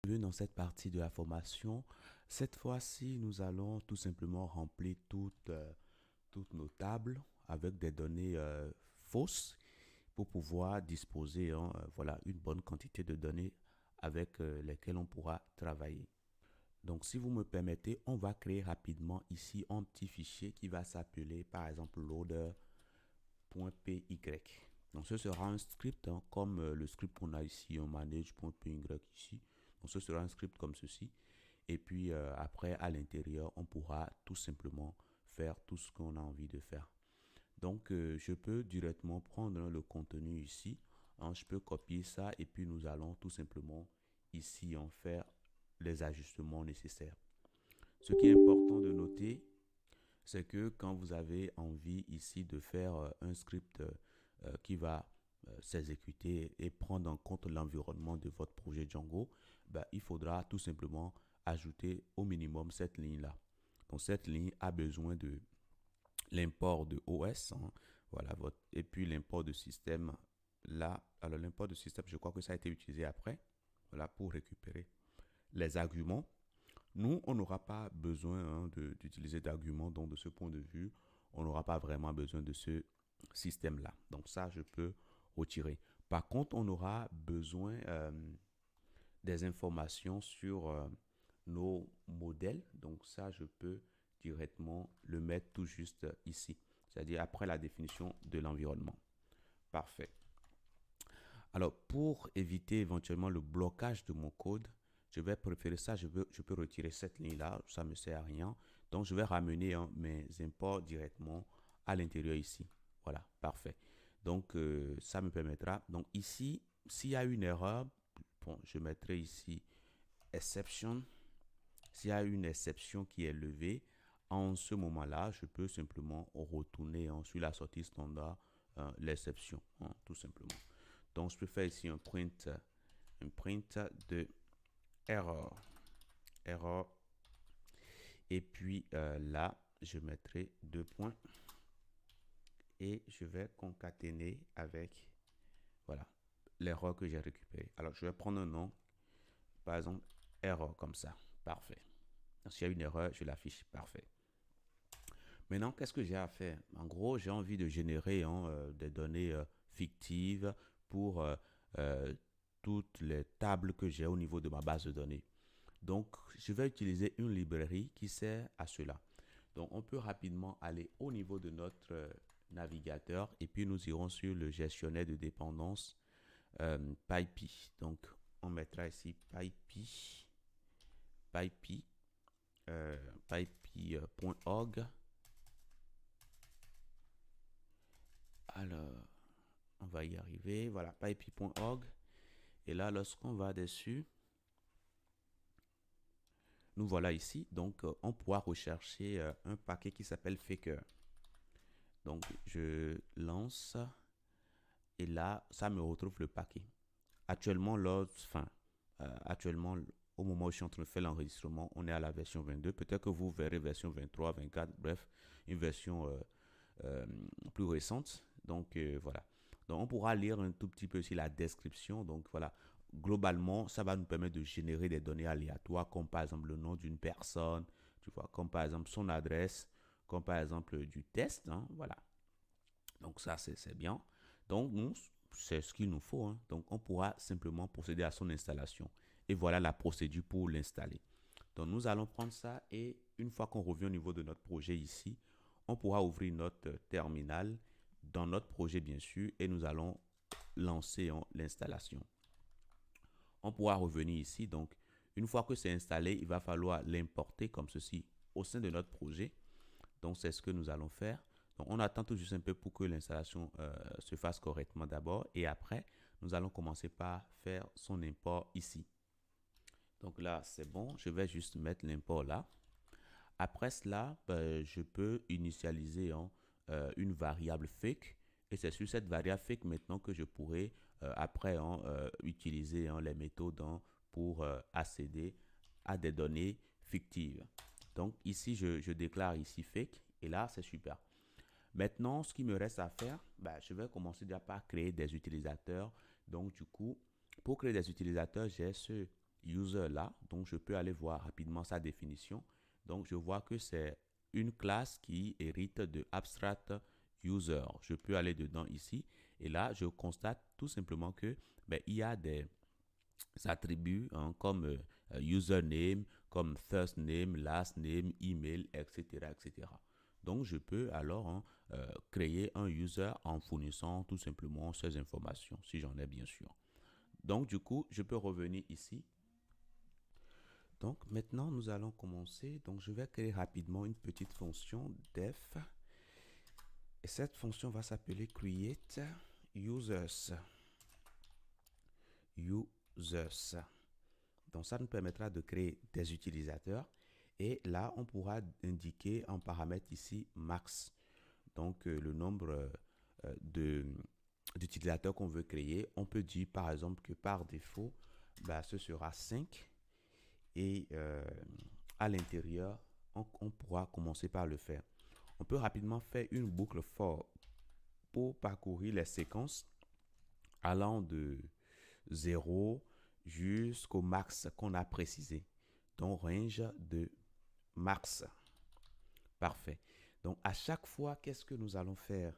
Bienvenue dans cette partie de la formation. Cette fois-ci, nous allons tout simplement remplir toutes nos tables avec des données fausses pour pouvoir disposer voilà, une bonne quantité de données avec lesquelles on pourra travailler. Donc, si vous me permettez, on va créer rapidement ici un petit fichier qui va s'appeler par exemple loader.py. Donc, ce sera un script comme le script qu'on a ici en manage.py ici. Donc, ce sera un script comme ceci. Et puis après, à l'intérieur, on pourra tout simplement faire tout ce qu'on a envie de faire. Donc, je peux directement prendre le contenu ici. Je peux copier ça et puis nous allons tout simplement ici en faire les ajustements nécessaires. Ce qui est important de noter, c'est que quand vous avez envie ici de faire un script qui va s'exécuter et prendre en compte l'environnement de votre projet Django, il faudra tout simplement ajouter au minimum cette ligne-là. Donc cette ligne a besoin de l'import de OS, voilà, et puis l'import de système là. Alors l'import de système, je crois que ça a été utilisé après, voilà, pour récupérer les arguments. Nous, on n'aura pas besoin d'utiliser d'arguments, donc de ce point de vue, on n'aura pas vraiment besoin de ce système-là. Donc ça, je peux retirer. Par contre, on aura besoin des informations sur nos modèles. Donc ça, je peux directement le mettre tout juste ici, c'est-à-dire après la définition de l'environnement. Parfait. Alors, pour éviter éventuellement le blocage de mon code, je vais préférer ça, je peux retirer cette ligne-là, ça ne me sert à rien. Donc, je vais ramener mes imports directement à l'intérieur ici. Voilà, parfait. Donc, ça me permettra. Donc, ici, s'il y a une erreur, bon, je mettrai ici exception. S'il y a une exception qui est levée, en ce moment-là, je peux simplement retourner sur la sortie standard l'exception, tout simplement. Donc, je peux faire ici un print de error. Et puis là, je mettrai deux points et je vais concaténer avec, voilà, l'erreur que j'ai récupérée. Alors, je vais prendre un nom, par exemple, erreur comme ça. Parfait. S'il y a une erreur, je l'affiche. Parfait. Maintenant, qu'est-ce que j'ai à faire? En gros, j'ai envie de générer des données fictives pour toutes les tables que j'ai au niveau de ma base de données. Donc, je vais utiliser une librairie qui sert à cela. Donc, on peut rapidement aller au niveau de notre navigateur et puis nous irons sur le gestionnaire de dépendance PyPy. Donc, on mettra ici pypy.org. Alors, on va y arriver. Voilà, pypy.org. Et là, lorsqu'on va dessus, nous voilà ici. Donc, on pourra rechercher un paquet qui s'appelle Faker. Donc, je lance et là, ça me retrouve le paquet. Actuellement, au moment où je suis en train de faire l'enregistrement, on est à la version 22. Peut-être que vous verrez version 23, 24, bref, une version plus récente. Donc, voilà. Donc, on pourra lire un tout petit peu aussi la description. Donc, voilà. Globalement, ça va nous permettre de générer des données aléatoires, comme par exemple le nom d'une personne, tu vois, comme par exemple son adresse, comme par exemple du test. Voilà. Donc, ça, c'est bien. Donc, nous, c'est ce qu'il nous faut. Donc, on pourra simplement procéder à son installation. Et voilà la procédure pour l'installer. Donc, nous allons prendre ça et une fois qu'on revient au niveau de notre projet ici, on pourra ouvrir notre terminal dans notre projet, bien sûr, et nous allons lancer l'installation. On pourra revenir ici. Donc, une fois que c'est installé, il va falloir l'importer comme ceci au sein de notre projet. Donc, c'est ce que nous allons faire. Donc, on attend tout juste un peu pour que l'installation se fasse correctement d'abord. Et après, nous allons commencer par faire son import ici. Donc là, c'est bon. Je vais juste mettre l'import là. Après cela, je peux initialiser une variable fake. Et c'est sur cette variable fake maintenant que je pourrai après utiliser les méthodes pour accéder à des données fictives. Donc ici, je déclare ici fake. Et là, c'est super. Maintenant, ce qui me reste à faire, je vais commencer déjà par créer des utilisateurs. Donc du coup, pour créer des utilisateurs, j'ai ce user là. Donc, je peux aller voir rapidement sa définition. Donc, je vois que c'est une classe qui hérite de abstract user. Je peux aller dedans ici. Et là, je constate tout simplement que il y a des attributs hein, comme username, comme first name, last name, email, etc., etc. Donc, je peux alors hein, créer un user en fournissant tout simplement ces informations, si j'en ai bien sûr. Donc, du coup, je peux revenir ici. Donc, maintenant, nous allons commencer. Donc, je vais créer rapidement une petite fonction def. Et cette fonction va s'appeler create users. Users. Donc, ça nous permettra de créer des utilisateurs. Et là, on pourra indiquer en paramètre ici max. Donc, le nombre d'utilisateurs qu'on veut créer. On peut dire par exemple que par défaut, ce sera 5. Et à l'intérieur, on pourra commencer par le faire. On peut rapidement faire une boucle for pour parcourir les séquences allant de 0 jusqu'au max qu'on a précisé. Donc, range de max. Parfait. Donc, à chaque fois, qu'est-ce que nous allons faire?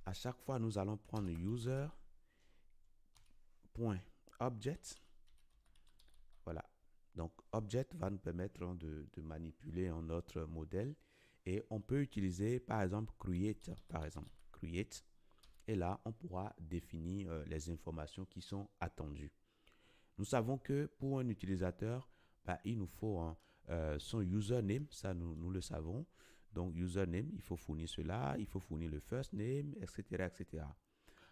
À chaque fois, nous allons prendre user.object. Voilà. Donc, object va nous permettre de manipuler notre modèle. Et on peut utiliser, par exemple, create. Create. Et là, on pourra définir les informations qui sont attendues. Nous savons que pour un utilisateur, il nous faut son username, ça nous le savons. Donc, username, il faut fournir cela, il faut fournir le first name, etc., etc.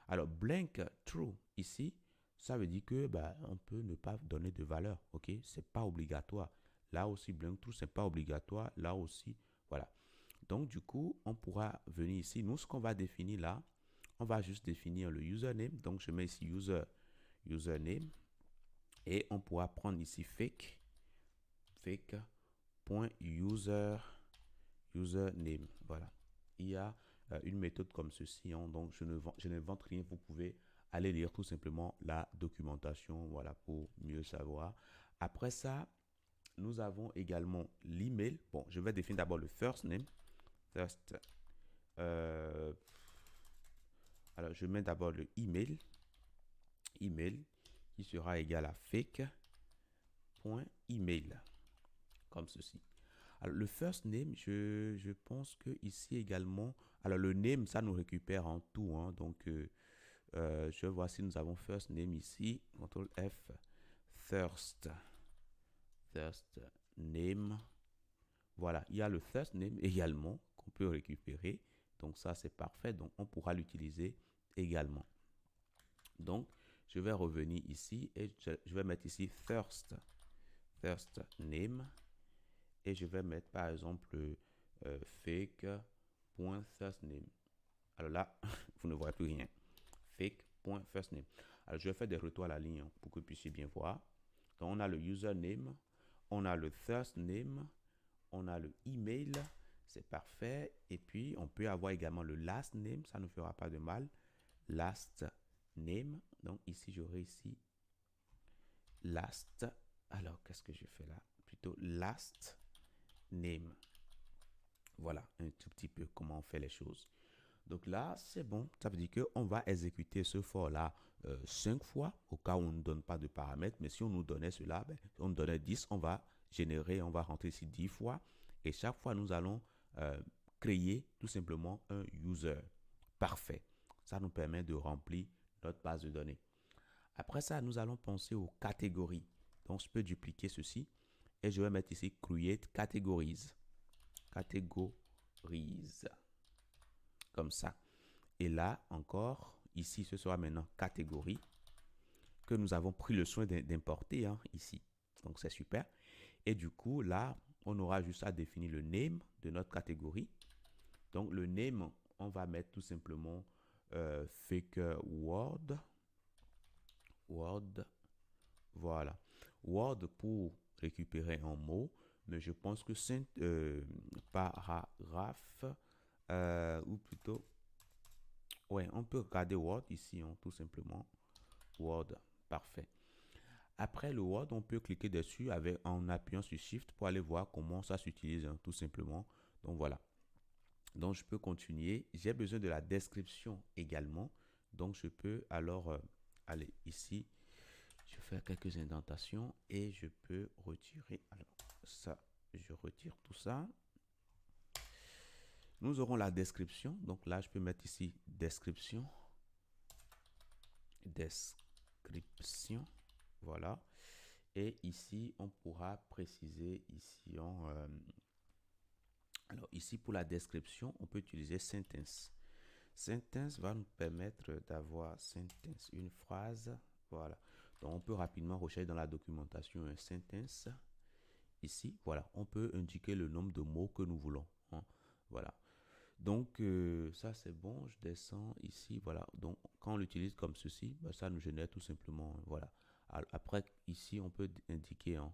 Alors, blank true, ici, ça veut dire que on peut ne pas donner de valeur, ok? C'est pas obligatoire. Là aussi, blank true, c'est pas obligatoire. Là aussi, voilà. Donc, du coup, on pourra venir ici. Nous, ce qu'on va définir là, on va juste définir le username. Donc, je mets ici username. Et on pourra prendre ici fake.username. Voilà. Il y a une méthode comme ceci. Hein, donc, je n'invente rien. Vous pouvez aller lire tout simplement la documentation. Voilà, pour mieux savoir. Après ça, nous avons également l'email. Bon, je vais définir d'abord le first name. First. Alors, je mets d'abord le email. Email qui sera égal à fake.email. Comme ceci. Alors, le first name, je pense que ici également, alors le name, ça nous récupère en tout. Hein, donc, je vois si nous avons first name ici. CTRL F, first name. Voilà, il y a le first name également qu'on peut récupérer. Donc, ça, c'est parfait. Donc, on pourra l'utiliser également. Donc, je vais revenir ici et je vais mettre ici first name. Et je vais mettre par exemple fake.firstname. Alors là, vous ne voyez plus rien. Fake.firstname. Alors je vais faire des retours à la ligne pour que vous puissiez bien voir. Donc on a le username, on a le first name, on a le email, c'est parfait. Et puis on peut avoir également le last name, ça ne fera pas de mal. Last name. Donc ici j'aurai ici last. Alors qu'est-ce que je fais là? Plutôt last name. Voilà un tout petit peu comment on fait les choses. Donc là, c'est bon. Ça veut dire qu'on va exécuter ce for-là 5 fois au cas où on ne donne pas de paramètres. Mais si on nous donnait cela, on nous donnait 10, on va générer, on va rentrer ici 10 fois. Et chaque fois, nous allons créer tout simplement un user. Parfait. Ça nous permet de remplir notre base de données. Après ça, nous allons penser aux catégories. Donc, je peux dupliquer ceci et je vais mettre ici create categories. Categories. Comme ça. Et là, encore, ici, ce sera maintenant catégorie que nous avons pris le soin d'importer ici. Donc, c'est super. Et du coup, là, on aura juste à définir le name de notre catégorie. Donc, le name, on va mettre tout simplement fake word. Voilà. Word pour récupérer un mot. Mais je pense que c'est paragraphe ou plutôt ouais, on peut regarder Word ici, tout simplement. Word, parfait. Après le Word, on peut cliquer dessus en appuyant sur Shift pour aller voir comment ça s'utilise, hein, tout simplement. Donc voilà. Donc je peux continuer. J'ai besoin de la description également. Donc je peux alors aller ici. Je vais faire quelques indentations et je peux retirer. Alors ça, je retire tout ça. Nous aurons la description. Donc là, je peux mettre ici description. Description. Voilà. Et ici, on pourra préciser ici alors ici pour la description, on peut utiliser sentence. Sentence va nous permettre d'avoir sentence, une phrase. Voilà. Donc on peut rapidement rechercher dans la documentation un sentence. Ici, voilà, on peut indiquer le nombre de mots que nous voulons, hein. Voilà. Donc ça c'est bon, je descends ici, voilà. Donc quand on l'utilise comme ceci, ben, ça nous génère tout simplement, voilà. Après ici on peut indiquer, hein,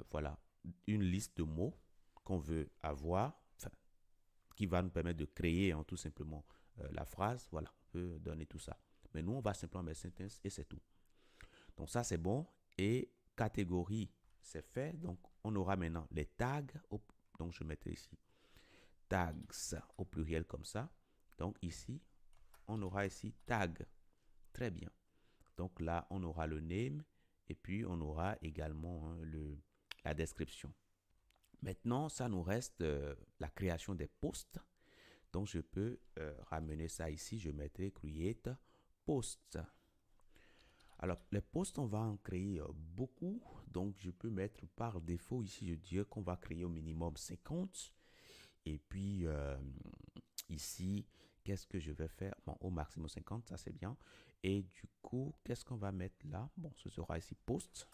voilà, une liste de mots qu'on veut avoir, enfin, qui va nous permettre de créer, hein, tout simplement la phrase, voilà, on peut donner tout ça. Mais nous on va simplement mettre sentence et c'est tout. Donc ça c'est bon. Et catégorie c'est fait, donc on aura maintenant les tags, donc je mettrai ici tags au pluriel comme ça. Donc ici, on aura ici tag. Très bien. Donc là, on aura le name et puis on aura également, hein, la description. Maintenant, ça nous reste la création des posts. Donc je peux ramener ça ici. Je mettrai create post. Alors, les posts, on va en créer beaucoup. Donc, je peux mettre par défaut ici, je dirais qu'on va créer au minimum 50. Et puis, ici, qu'est-ce que je vais faire? Bon, au maximum 50, ça c'est bien. Et du coup, qu'est-ce qu'on va mettre là? Bon, ce sera ici post.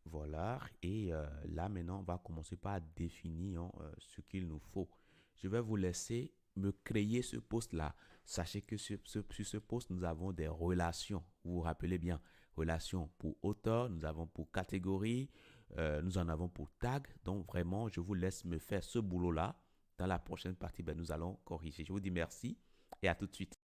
Voilà. Et là, maintenant, on va commencer par définir ce qu'il nous faut. Je vais vous laisser me créer ce post-là. Sachez que sur ce post, nous avons des relations. Vous vous rappelez bien, relations pour auteur, nous avons pour catégorie, nous en avons pour tag. Donc vraiment, je vous laisse me faire ce boulot-là. Dans la prochaine partie, ben, nous allons corriger. Je vous dis merci et à tout de suite.